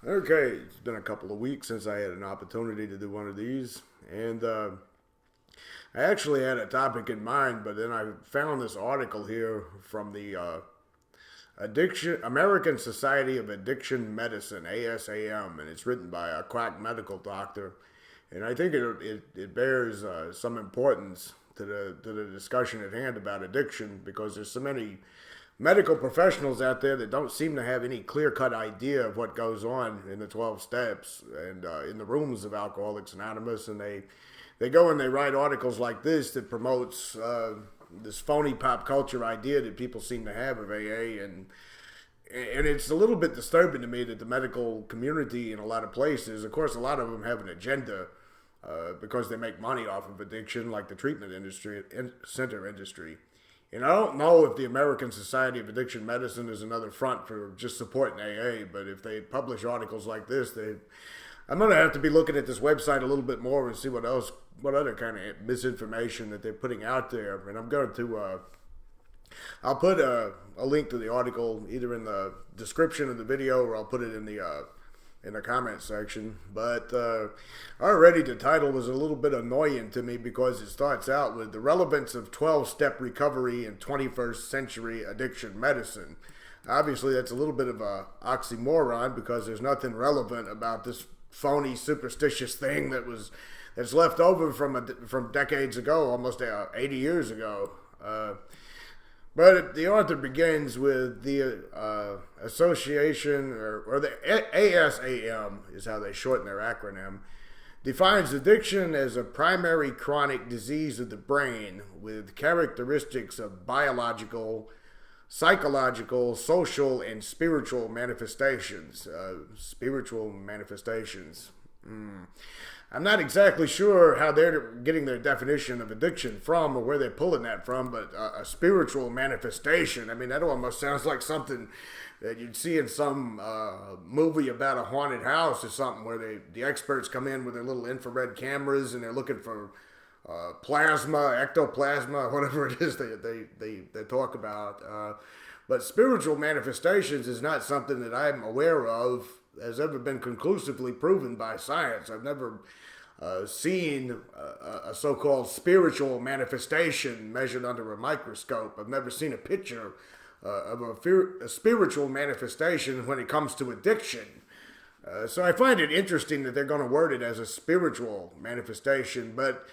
Okay, it's been a couple of weeks since I had an opportunity to do one of these, and I actually had a topic in mind, but then I found this article here from the Addiction American Society of Addiction Medicine (ASAM), and it's written by a quack medical doctor, and I think it bears some importance to the discussion at hand about addiction because there's so many medical professionals out there that don't seem to have any clear-cut idea of what goes on in the 12 steps and in the rooms of Alcoholics Anonymous, and they go and they write articles like this that promotes this phony pop culture idea that people seem to have of AA, and it's a little bit disturbing to me that the medical community in a lot of places, of course, a lot of them have an agenda because they make money off of addiction, like the treatment industry, center industry. And I don't know if the American Society of Addiction Medicine is another front for just supporting AA, but if they publish articles like this, I'm going to have to be looking at this website a little bit more and see what other kind of misinformation that they're putting out there. And I'm going to, I'll put a link to the article either in the description of the video or I'll put it in the comment section. But already the title was a little bit annoying to me because it starts out with the relevance of 12-step recovery in 21st century addiction medicine. Obviously, that's a little bit of a oxymoron because there's nothing relevant about this phony, superstitious thing that's left over from decades ago, almost 80 years ago. But the author begins with the association, or the ASAM is how they shorten their acronym, defines addiction as a primary chronic disease of the brain with characteristics of biological, psychological, social, and spiritual manifestations. I'm not exactly sure how they're getting their definition of addiction from or where they're pulling that from, but a spiritual manifestation, I mean, that almost sounds like something that you'd see in some movie about a haunted house or something where the experts come in with their little infrared cameras and they're looking for plasma, ectoplasma, whatever it is they talk about. But spiritual manifestations is not something that I'm aware of has ever been conclusively proven by science. I've never seen a so-called spiritual manifestation measured under a microscope. I've never seen a picture of a spiritual manifestation when it comes to addiction. So I find it interesting that they're going to word it as a spiritual manifestation, but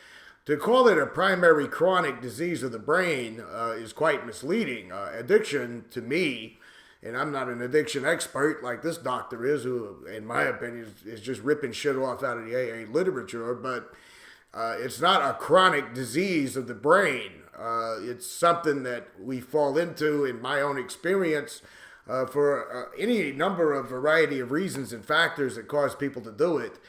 to call it a primary chronic disease of the brain is quite misleading. Addiction, to me, and I'm not an addiction expert like this doctor is, who, in my opinion, is just ripping shit off out of the AA literature, but it's not a chronic disease of the brain. It's something that we fall into, in my own experience, for any number of variety of reasons and factors that cause people to do it.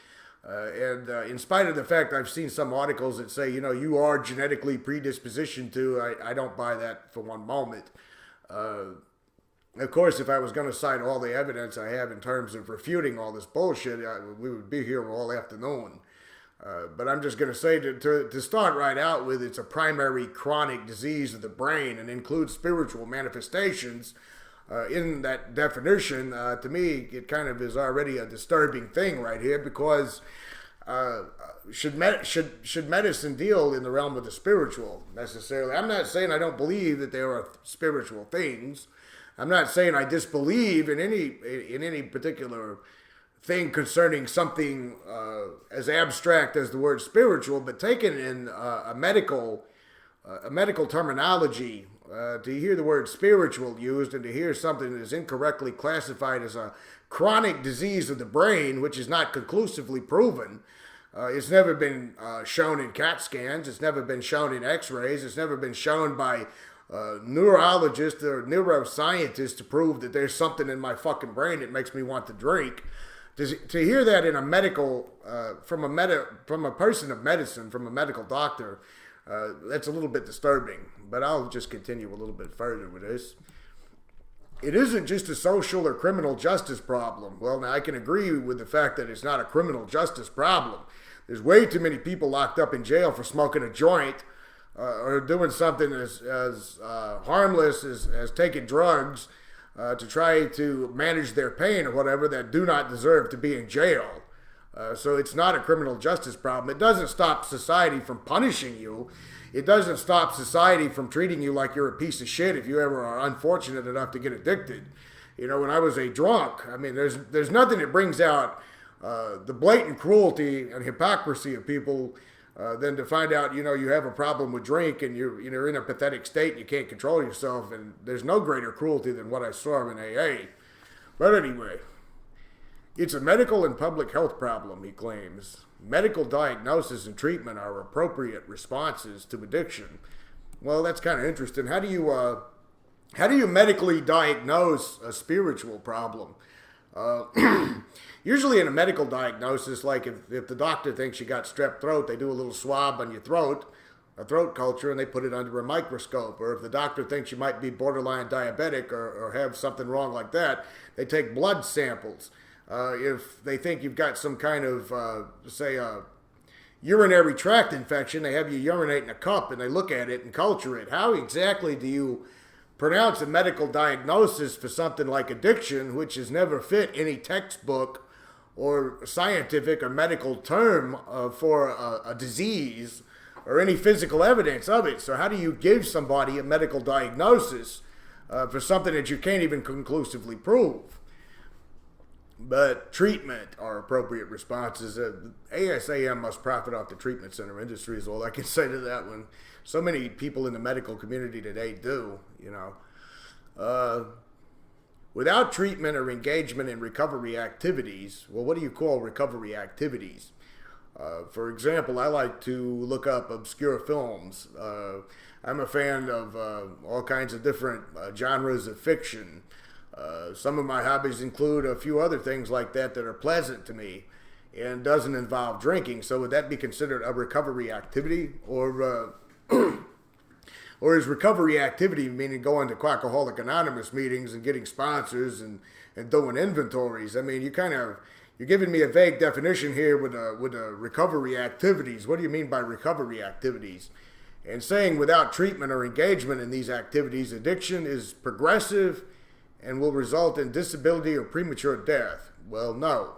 And in spite of the fact I've seen some articles that say, you are genetically predispositioned to, I don't buy that for one moment. Of course, if I was going to cite all the evidence I have in terms of refuting all this bullshit, we would be here all afternoon. But I'm just going to say to start right out with, it's a primary chronic disease of the brain and includes spiritual manifestations. In that definition, to me, it kind of is already a disturbing thing right here because should medicine deal in the realm of the spiritual necessarily? I'm not saying I don't believe that there are spiritual things. I'm not saying I disbelieve in any particular thing concerning something as abstract as the word spiritual, but taken in a medical terminology, to hear the word spiritual used and to hear something that is incorrectly classified as a chronic disease of the brain, which is not conclusively proven. It's never been shown in CAT scans. It's never been shown in x-rays. It's never been shown by neurologists or neuroscientists to prove that there's something in my fucking brain that makes me want to drink. To hear that in a medical, from a person of medicine, from a medical doctor, that's a little bit disturbing. But I'll just continue a little bit further with this. It isn't just a social or criminal justice problem. Well, now I can agree with the fact that it's not a criminal justice problem. There's way too many people locked up in jail for smoking a joint or doing something as harmless as taking drugs to try to manage their pain or whatever that do not deserve to be in jail. So it's not a criminal justice problem. It doesn't stop society from punishing you. It doesn't stop society from treating you like you're a piece of shit if you ever are unfortunate enough to get addicted. You know, when I was a drunk, I mean, there's nothing that brings out the blatant cruelty and hypocrisy of people than to find out, you know, you have a problem with drink and you're in a pathetic state and you can't control yourself. And there's no greater cruelty than what I saw in AA. But anyway, it's a medical and public health problem, he claims. Medical diagnosis and treatment are appropriate responses to addiction. Well, that's kind of interesting. How do you medically diagnose a spiritual problem? Usually in a medical diagnosis, like if the doctor thinks you got strep throat, they do a little swab on your throat, a throat culture, and they put it under a microscope. Or if the doctor thinks you might be borderline diabetic or have something wrong like that, they take blood samples. If they think you've got some kind of, urinary tract infection, they have you urinate in a cup and they look at it and culture it. How exactly do you pronounce a medical diagnosis for something like addiction, which has never fit any textbook or scientific or medical term for a disease or any physical evidence of it? So how do you give somebody a medical diagnosis for something that you can't even conclusively prove? But treatment are appropriate responses. ASAM must profit off the treatment center industry is all I can say to that one. So many people in the medical community today do, you know. Without treatment or engagement in recovery activities, well, what do you call recovery activities? For example, I like to look up obscure films. I'm a fan of all kinds of different genres of fiction. Some of my hobbies include a few other things like that are pleasant to me and doesn't involve drinking. So would that be considered a recovery activity? Or is recovery activity meaning going to Quackaholic Anonymous meetings and getting sponsors and doing inventories? I mean, you're giving me a vague definition here with recovery activities. What do you mean by recovery activities? And saying without treatment or engagement in these activities, addiction is progressive and will result in disability or premature death. Well, no.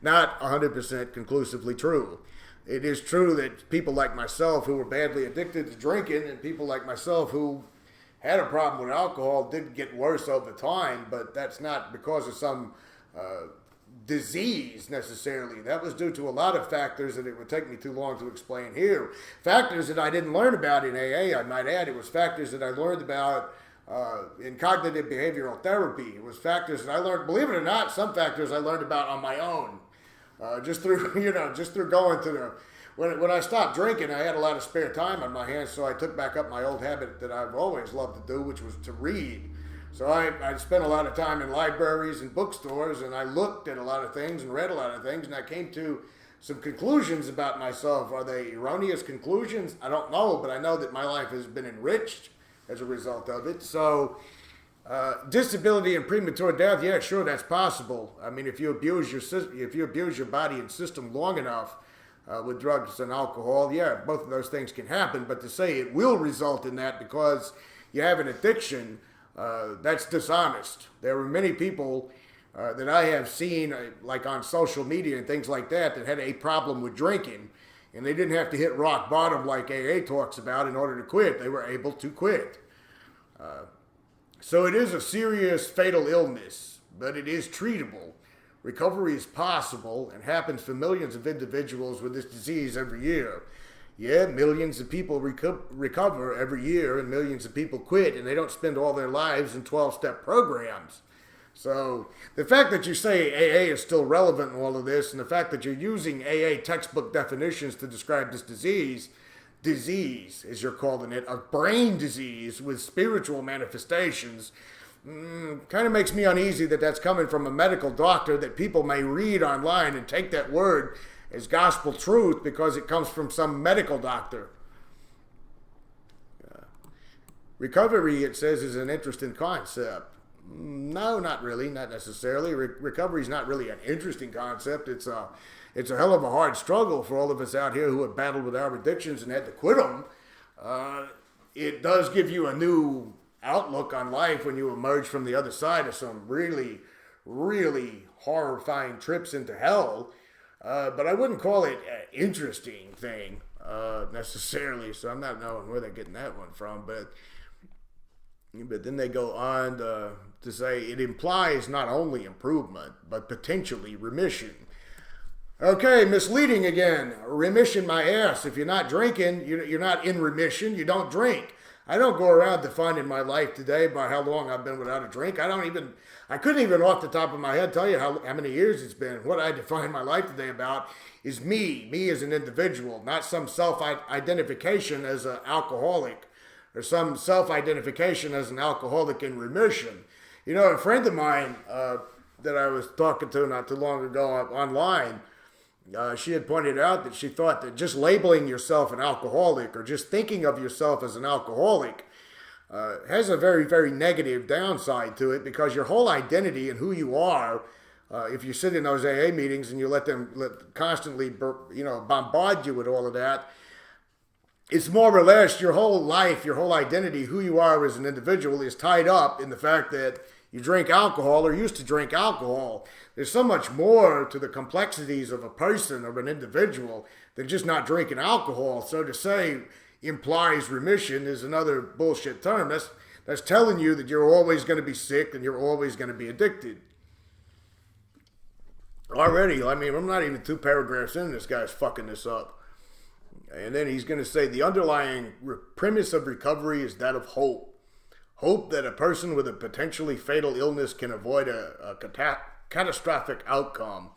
Not 100% conclusively true. It is true that people like myself who were badly addicted to drinking and people like myself who had a problem with alcohol did get worse over time, but that's not because of some disease necessarily. That was due to a lot of factors that it would take me too long to explain here. Factors that I didn't learn about in AA, I might add. It was factors that I learned about in cognitive behavioral therapy. It was factors that I learned, believe it or not, some factors I learned about on my own. Just through going to when I stopped drinking, I had a lot of spare time on my hands, so I took back up my old habit that I've always loved to do, which was to read. So I spent a lot of time in libraries and bookstores, and I looked at a lot of things and read a lot of things, and I came to some conclusions about myself. Are they erroneous conclusions? I don't know, but I know that my life has been enriched as a result of it. So disability and premature death, yeah, sure, that's possible. I mean, if you abuse your body and system long enough with drugs and alcohol, yeah, both of those things can happen. But to say it will result in that because you have an addiction, that's dishonest. There were many people that I have seen, like on social media and things like that had a problem with drinking, and they didn't have to hit rock bottom like AA talks about in order to quit. They were able to quit. So it is a serious, fatal illness, but it is treatable. Recovery is possible and happens for millions of individuals with this disease every year. Yeah, millions of people recover every year, and millions of people quit, and they don't spend all their lives in 12-step programs. So the fact that you say AA is still relevant in all of this, and the fact that you're using AA textbook definitions to describe this disease, as you're calling it, a brain disease with spiritual manifestations, kind of makes me uneasy that that's coming from a medical doctor that people may read online and take that word as gospel truth because it comes from some medical doctor. Recovery, it says, is an interesting concept. No, not really, not necessarily. Recovery is not really an interesting concept. It's a hell of a hard struggle for all of us out here who have battled with our addictions and had to quit them. It does give you a new outlook on life when you emerge from the other side of some really, really horrifying trips into hell. But I wouldn't call it an interesting thing necessarily, so I'm not knowing where they're getting that one from. But then they go on to say it implies not only improvement, but potentially remission. Okay, misleading again. Remission my ass. If you're not drinking, you're not in remission, you don't drink. I don't go around defining my life today by how long I've been without a drink. I couldn't even off the top of my head tell you how many years it's been. What I define my life today about is me as an individual, not some self-identification as an alcoholic or some self-identification as an alcoholic in remission. You know, a friend of mine that I was talking to not too long ago online, she had pointed out that she thought that just labeling yourself an alcoholic or just thinking of yourself as an alcoholic has a very, very negative downside to it, because your whole identity and who you are, if you sit in those AA meetings and you let them constantly bombard you with all of that, it's more or less your whole life, your whole identity, who you are as an individual is tied up in the fact that you drink alcohol or used to drink alcohol. There's so much more to the complexities of a person or an individual than just not drinking alcohol. So to say implies remission is another bullshit term. That's telling you that you're always going to be sick and you're always going to be addicted. Already, I mean, I'm not even 2 paragraphs in, this guy's fucking this up. And then he's going to say the underlying premise of recovery is that of hope. Hope that a person with a potentially fatal illness can avoid a catastrophic outcome.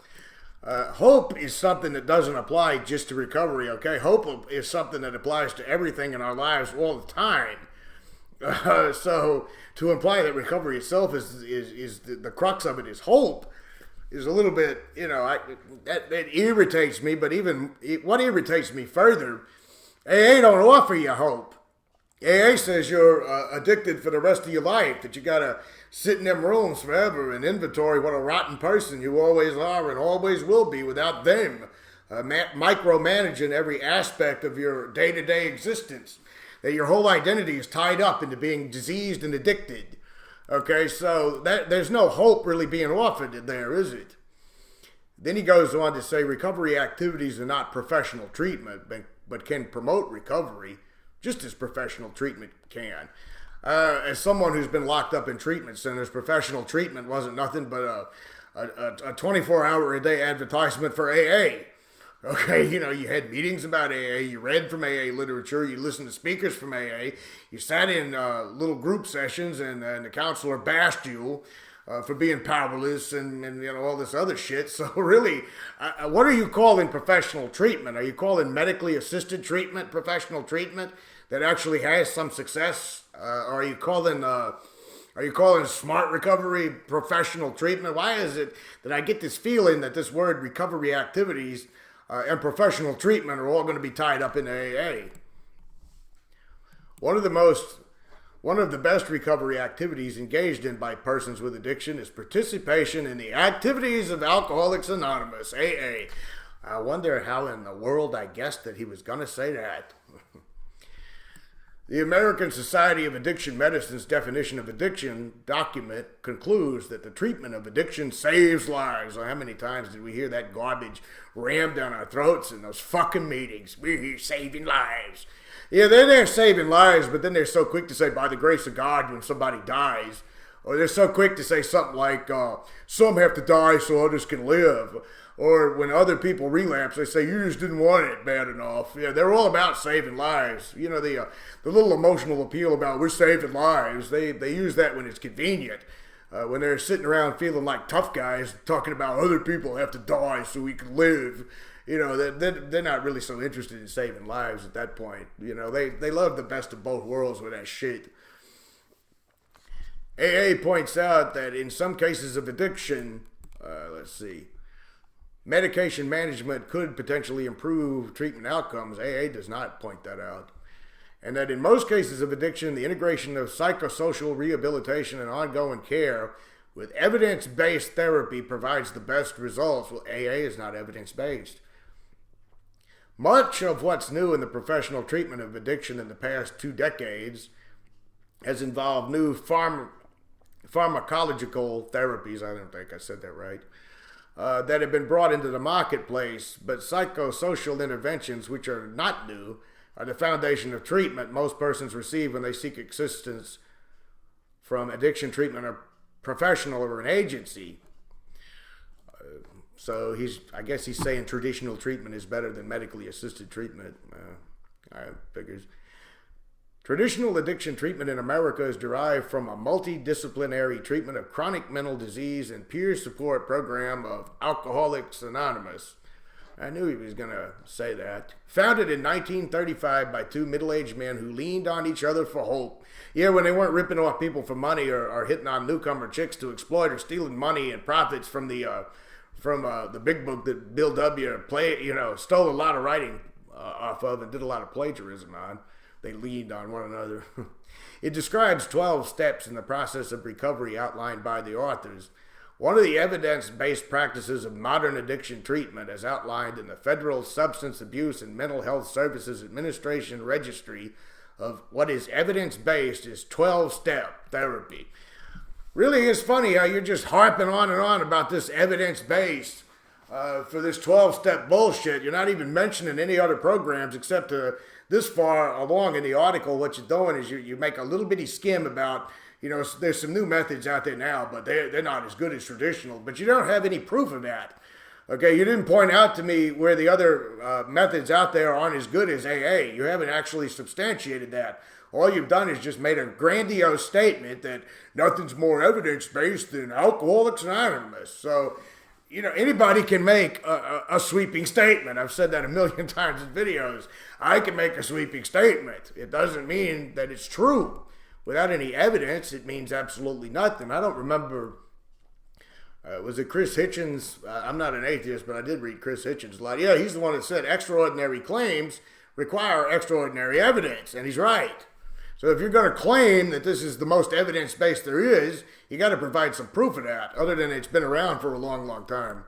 Hope is something that doesn't apply just to recovery, okay? Hope is something that applies to everything in our lives all the time. So to imply that recovery itself is the crux of it is hope is a little bit, that irritates me. But what irritates me further, AA don't offer you hope. AA says you're addicted for the rest of your life, that you got to sit in them rooms forever and inventory what a rotten person you always are and always will be without them micromanaging every aspect of your day-to-day existence, that your whole identity is tied up into being diseased and addicted. Okay, so there's no hope really being offered there, is it? Then he goes on to say recovery activities are not professional treatment, but can promote recovery, just as professional treatment can. As someone who's been locked up in treatment centers, professional treatment wasn't nothing but a 24-hour-a-day advertisement for AA. Okay, you had meetings about AA, you read from AA literature, you listened to speakers from AA, you sat in little group sessions, and the counselor bashed you for being powerless and all this other shit. So really, what are you calling professional treatment? Are you calling medically assisted treatment professional treatment that actually has some success? Are you calling smart recovery professional treatment? Why is it that I get this feeling that this word recovery activities and professional treatment are all going to be tied up in AA? One of the best recovery activities engaged in by persons with addiction is participation in the activities of Alcoholics Anonymous, AA. I wonder how in the world I guessed that he was going to say that. The American Society of Addiction Medicine's definition of addiction document concludes that the treatment of addiction saves lives. Well, how many times did we hear that garbage rammed down our throats in those fucking meetings? We're here saving lives. Yeah, they're there saving lives, but then they're so quick to say, by the grace of God, when somebody dies. Or they're so quick to say something like, some have to die so others can live. Or when other people relapse, they say, you just didn't want it bad enough. Yeah, they're all about saving lives. The little emotional appeal about we're saving lives, they use that when it's convenient. When they're sitting around feeling like tough guys, talking about other people have to die so we can live. They're not really so interested in saving lives at that point. They love the best of both worlds with that shit. AA points out that in some cases of addiction, medication management could potentially improve treatment outcomes. AA does not point that out. And that in most cases of addiction, the integration of psychosocial rehabilitation and ongoing care with evidence-based therapy provides the best results. Well, AA is not evidence-based. Much of what's new in the professional treatment of addiction in the past 2 decades has involved new pharmacological therapies, I don't think I said that right, that have been brought into the marketplace, but psychosocial interventions, which are not new, are the foundation of treatment most persons receive when they seek assistance from addiction treatment or professional or an agency. So I guess he's saying traditional treatment is better than medically assisted treatment. I figures. Traditional addiction treatment in America is derived from a multidisciplinary treatment of chronic mental disease and peer support program of Alcoholics Anonymous. I knew he was going to say that. Founded in 1935 by two middle-aged men who leaned on each other for hope. Yeah, when they weren't ripping off people for money or hitting on newcomer chicks to exploit or stealing money and profits from the big book that Bill W. stole a lot of writing off of and did a lot of plagiarism on. They leaned on one another. It describes 12 steps in the process of recovery outlined by the authors. One of the evidence-based practices of modern addiction treatment, as outlined in the Federal Substance Abuse and Mental Health Services Administration Registry of what is evidence-based, is 12-step therapy. Really is funny how you're just harping on and on about this evidence-based for this 12-step bullshit. You're not even mentioning any other programs except this far along in the article. What you're doing is you make a little bitty skim about, there's some new methods out there now, but they're not as good as traditional. But you don't have any proof of that. Okay, you didn't point out to me where the other methods out there aren't as good as AA. You haven't actually substantiated that. All you've done is just made a grandiose statement that nothing's more evidence-based than Alcoholics Anonymous. So, anybody can make a sweeping statement. I've said that a million times in videos. I can make a sweeping statement. It doesn't mean that it's true. Without any evidence, it means absolutely nothing. I don't remember, was it Chris Hitchens? I'm not an atheist, but I did read Chris Hitchens a lot. Yeah, he's the one that said extraordinary claims require extraordinary evidence, and he's right. So if you're going to claim that this is the most evidence-based there is, you got to provide some proof of that, other than it's been around for a long, long time.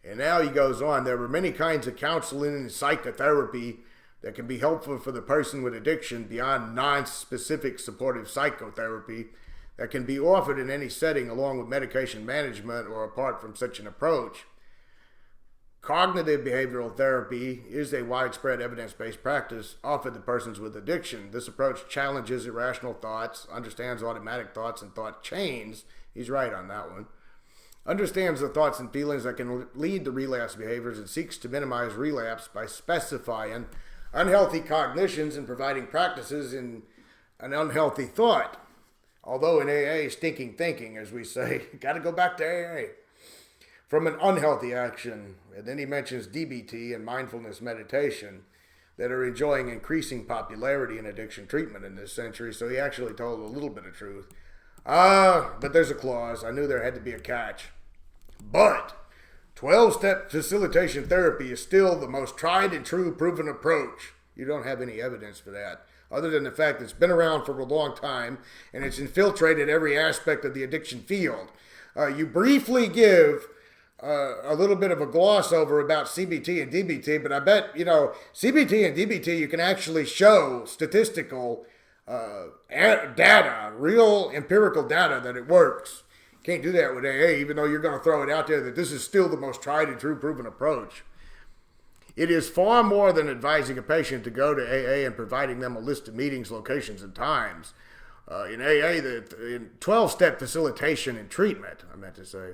And now he goes on, there are many kinds of counseling and psychotherapy that can be helpful for the person with addiction beyond non-specific supportive psychotherapy that can be offered in any setting along with medication management or apart from such an approach. Cognitive behavioral therapy is a widespread evidence-based practice offered to persons with addiction. This approach challenges irrational thoughts, understands automatic thoughts and thought chains. He's right on that one. Understands the thoughts and feelings that can lead to relapse behaviors and seeks to minimize relapse by specifying unhealthy cognitions and providing practices in an unhealthy thought. Although in AA, stinking thinking, as we say, got to go back to AA. From an unhealthy action. And then he mentions DBT and mindfulness meditation that are enjoying increasing popularity in addiction treatment in this century. So he actually told a little bit of truth. But there's a clause. I knew there had to be a catch. But 12-step facilitation therapy is still the most tried and true proven approach. You don't have any evidence for that, other than the fact that it's been around for a long time and it's infiltrated every aspect of the addiction field. You briefly give a little bit of a gloss over about CBT and DBT, but I bet, CBT and DBT, you can actually show statistical data, real empirical data that it works. Can't do that with AA, even though you're going to throw it out there that this is still the most tried and true proven approach. It is far more than advising a patient to go to AA and providing them a list of meetings, locations, and times. In AA, in 12-step facilitation and treatment, I meant to say,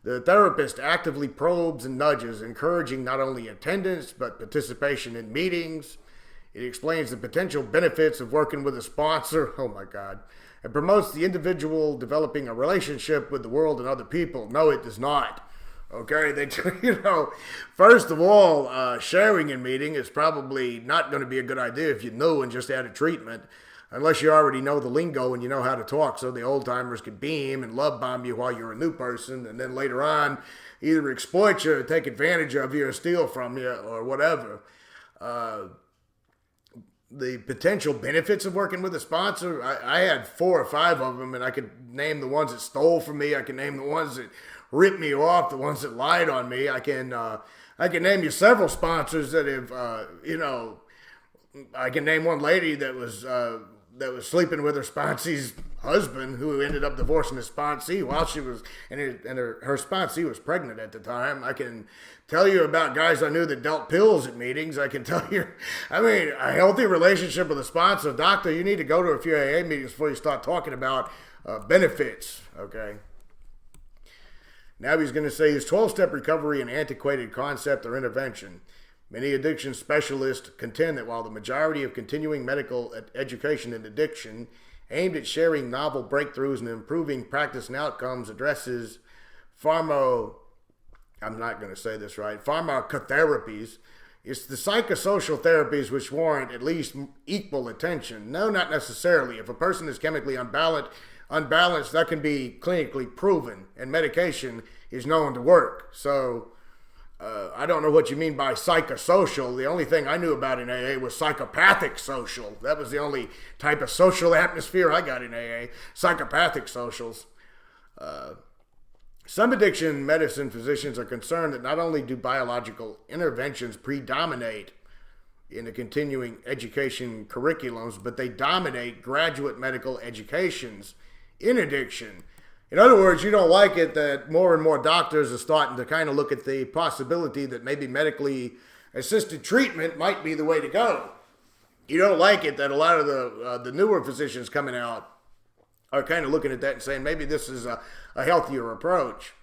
the therapist actively probes and nudges, encouraging not only attendance, but participation in meetings. It explains the potential benefits of working with a sponsor. Oh my God. And promotes the individual developing a relationship with the world and other people. No, it does not. Okay, first of all, sharing in meeting is probably not going to be a good idea if you're new and just out of treatment. Unless you already know the lingo and you know how to talk, so the old timers can beam and love bomb you while you're a new person, and then later on either exploit you or take advantage of you or steal from you or whatever. The potential benefits of working with a sponsor, I had 4 or 5 of them, and I could name the ones that stole from me. I can name the ones that ripped me off, the ones that lied on me. I can name you several sponsors that have, I can name one lady that was that was sleeping with her sponsee's husband, who ended up divorcing the sponsee while she was, her sponsee was pregnant at the time. I can tell you about guys I knew that dealt pills at meetings. I can tell you, I mean, a healthy relationship with a sponsor, doctor, you need to go to a few AA meetings before you start talking about benefits, okay? Now he's going to say, is 12-step recovery an antiquated concept or intervention? Many addiction specialists contend that while the majority of continuing medical education in addiction aimed at sharing novel breakthroughs and improving practice and outcomes addresses pharmacotherapies, it's the psychosocial therapies which warrant at least equal attention. No, not necessarily. If a person is chemically unbalanced, that can be clinically proven, and medication is known to work. So I don't know what you mean by psychosocial. The only thing I knew about in AA was psychopathic social. That was the only type of social atmosphere I got in AA, psychopathic socials. Some addiction medicine physicians are concerned that not only do biological interventions predominate in the continuing education curriculums, but they dominate graduate medical educations in addiction. In other words, you don't like it that more and more doctors are starting to kind of look at the possibility that maybe medically assisted treatment might be the way to go. You don't like it that a lot of the newer physicians coming out are kind of looking at that and saying maybe this is a healthier approach.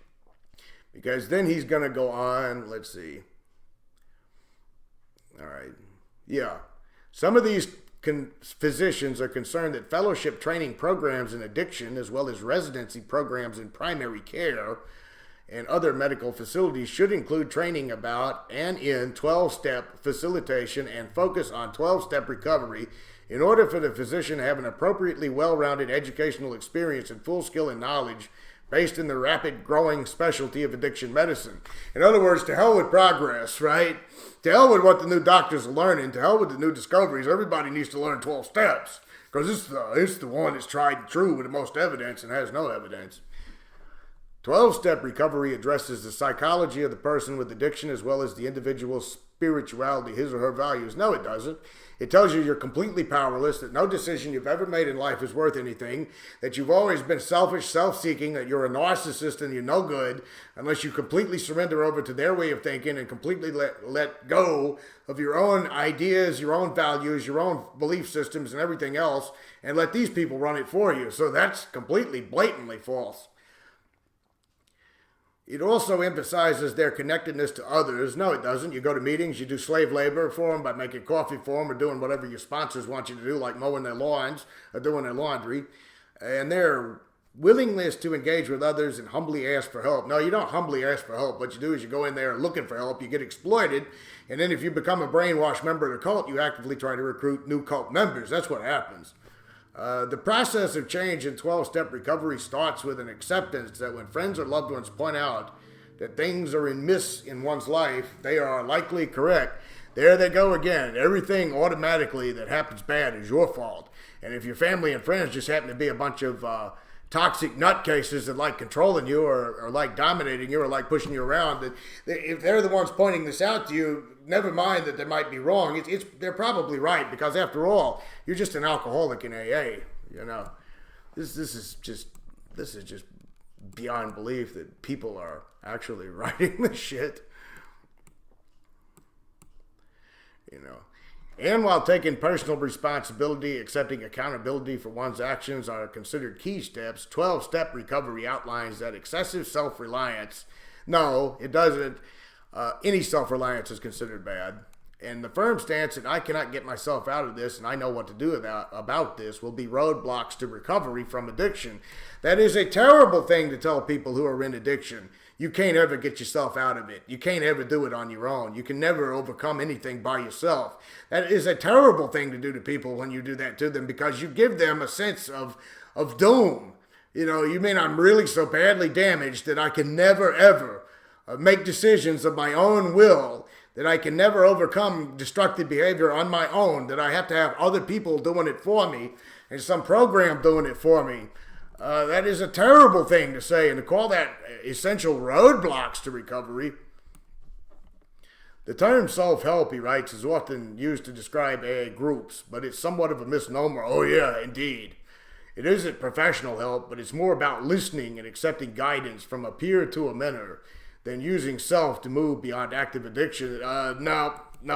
Because then he's going to go on, let's see. All right. Yeah. Some of these physicians are concerned that fellowship training programs in addiction, as well as residency programs in primary care and other medical facilities, should include training about and in 12-step facilitation and focus on 12-step recovery in order for the physician to have an appropriately well-rounded educational experience and full skill and knowledge based in the rapid growing specialty of addiction medicine. In other words, to hell with progress, right? To hell with what the new doctors are learning. To hell with the new discoveries. Everybody needs to learn 12 steps because it's the one that's tried and true with the most evidence and has no evidence. 12-step recovery addresses the psychology of the person with addiction as well as the individual's spirituality, his or her values. No, it doesn't. It tells you you're completely powerless, that no decision you've ever made in life is worth anything, that you've always been selfish, self-seeking, that you're a narcissist and you're no good unless you completely surrender over to their way of thinking and completely let go of your own ideas, your own values, your own belief systems and everything else, and let these people run it for you. So that's completely, blatantly false. It also emphasizes their connectedness to others. No, it doesn't. You go to meetings, you do slave labor for them by making coffee for them or doing whatever your sponsors want you to do, like mowing their lawns or doing their laundry. And their willingness to engage with others and humbly ask for help. No, you don't humbly ask for help. What you do is you go in there looking for help, you get exploited, and then if you become a brainwashed member of the cult, you actively try to recruit new cult members. That's what happens. The process of change in 12-step recovery starts with an acceptance that when friends or loved ones point out that things are amiss in one's life, they are likely correct. There they go again. Everything automatically that happens bad is your fault. And if your family and friends just happen to be a bunch of toxic nutcases that like controlling you or like dominating you or like pushing you around, if they're the ones pointing this out to you, never mind that they might be wrong. They're probably right because after all, you're just an alcoholic in AA. You know, this is just beyond belief that people are actually writing this shit. You know. And while taking personal responsibility, accepting accountability for one's actions are considered key steps, 12-step recovery outlines that excessive self-reliance, no, it doesn't. Any self-reliance is considered bad. And the firm stance that I cannot get myself out of this and I know what to do about this will be roadblocks to recovery from addiction. That is a terrible thing to tell people who are in addiction. You can't ever get yourself out of it. You can't ever do it on your own. You can never overcome anything by yourself. That is a terrible thing to do to people when you do that to them because you give them a sense of doom. You know, you mean I'm really so badly damaged that I can never, ever make decisions of my own will, that I can never overcome destructive behavior on my own, that I have to have other people doing it for me and some program doing it for me. That is a terrible thing to say, and to call that essential roadblocks to recovery. The term self-help, he writes, is often used to describe AA groups, but it's somewhat of a misnomer. Oh yeah, indeed. It isn't professional help, but it's more about listening and accepting guidance from a peer to a mentor than using self to move beyond active addiction. No. Do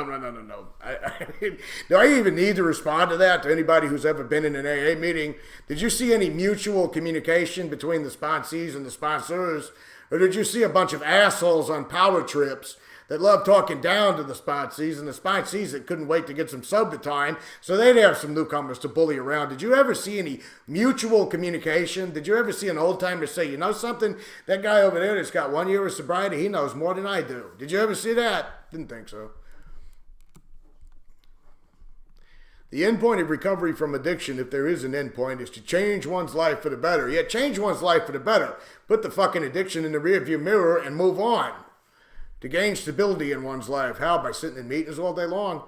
I even need to respond to that, to anybody who's ever been in an AA meeting? Did you see any mutual communication between the sponsees and the sponsors? Or did you see a bunch of assholes on power trips that love talking down to the sponsees, and the sponsees that couldn't wait to get some sub time so they'd have some newcomers to bully around? Did you ever see any mutual communication? Did you ever see an old timer say, you know something, that guy over there that's got 1 year of sobriety, he knows more than I do? Did you ever see that? Didn't think so. The end point of recovery from addiction, if there is an end point, is to change one's life for the better. Yeah, change one's life for the better. Put the fucking addiction in the rearview mirror and move on. To gain stability in one's life. How? By sitting in meetings all day long.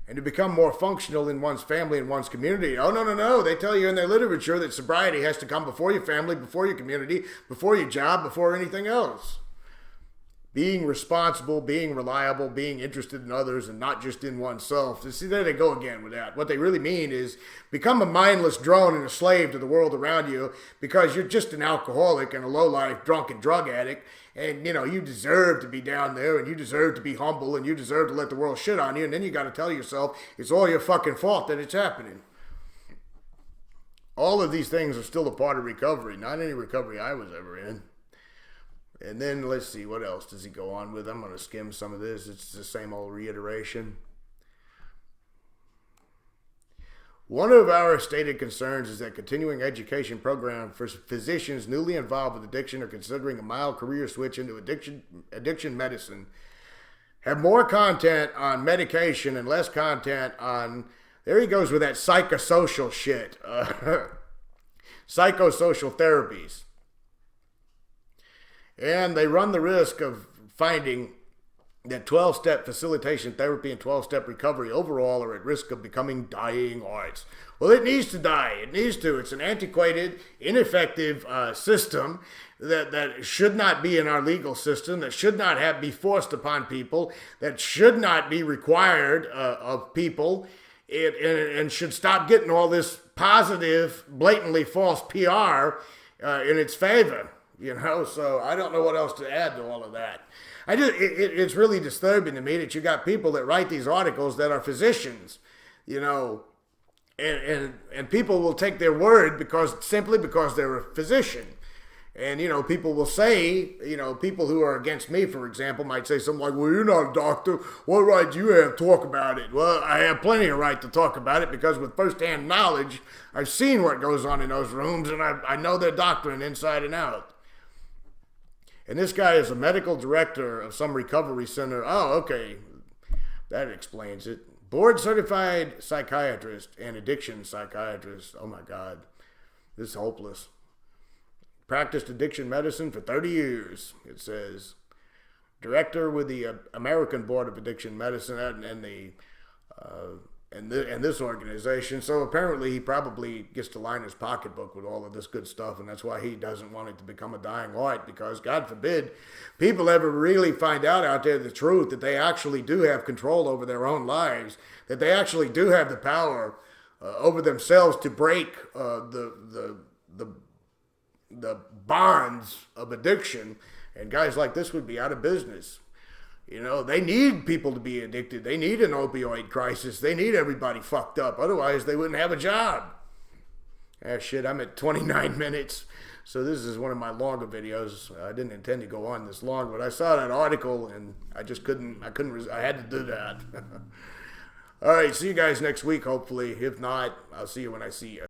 And to become more functional in one's family and one's community. Oh, no. They tell you in their literature that sobriety has to come before your family, before your community, before your job, before anything else. Being responsible, being reliable, being interested in others, and not just in oneself. See, there they go again with that. What they really mean is become a mindless drone and a slave to the world around you because you're just an alcoholic and a low-life drunk and drug addict. And, you deserve to be down there, and you deserve to be humble, and you deserve to let the world shit on you. And then you got to tell yourself it's all your fucking fault that it's happening. All of these things are still a part of recovery. Not any recovery I was ever in. And then let's see, what else does he go on with? I'm going to skim some of this. It's the same old reiteration. One of our stated concerns is that continuing education program for physicians newly involved with addiction or considering a mild career switch into addiction medicine have more content on medication and less content on, there he goes with that psychosocial shit, psychosocial therapies. And they run the risk of finding that 12-step facilitation therapy and 12-step recovery overall are at risk of becoming dying arts. Well, it needs to die. It needs to. It's an antiquated, ineffective system that should not be in our legal system, that should not be forced upon people, that should not be required of people, and should stop getting all this positive, blatantly false PR in its favor. So I don't know what else to add to all of that. It's really disturbing to me that you got people that write these articles that are physicians, and people will take their word simply because they're a physician. And, people will say, people who are against me, for example, might say something like, well, you're not a doctor. What right do you have to talk about it? Well, I have plenty of right to talk about it because with firsthand knowledge, I've seen what goes on in those rooms and I know their doctrine inside and out. And this guy is a medical director of some recovery center. Oh, okay. That explains it. Board certified psychiatrist and addiction psychiatrist. Oh my God. This is hopeless. Practiced addiction medicine for 30 years, it says. Director with the American Board of Addiction Medicine and this organization. So apparently he probably gets to line his pocketbook with all of this good stuff, and that's why he doesn't want it to become a dying art, because God forbid people ever really find out there the truth, that they actually do have control over their own lives, that they actually do have the power over themselves to break the bonds of addiction, and guys like this would be out of business. They need people to be addicted. They need an opioid crisis. They need everybody fucked up. Otherwise, they wouldn't have a job. Shit, I'm at 29 minutes. So this is one of my longer videos. I didn't intend to go on this long, but I saw that article and I just couldn't, I had to do that. All right, see you guys next week, hopefully. If not, I'll see you when I see you.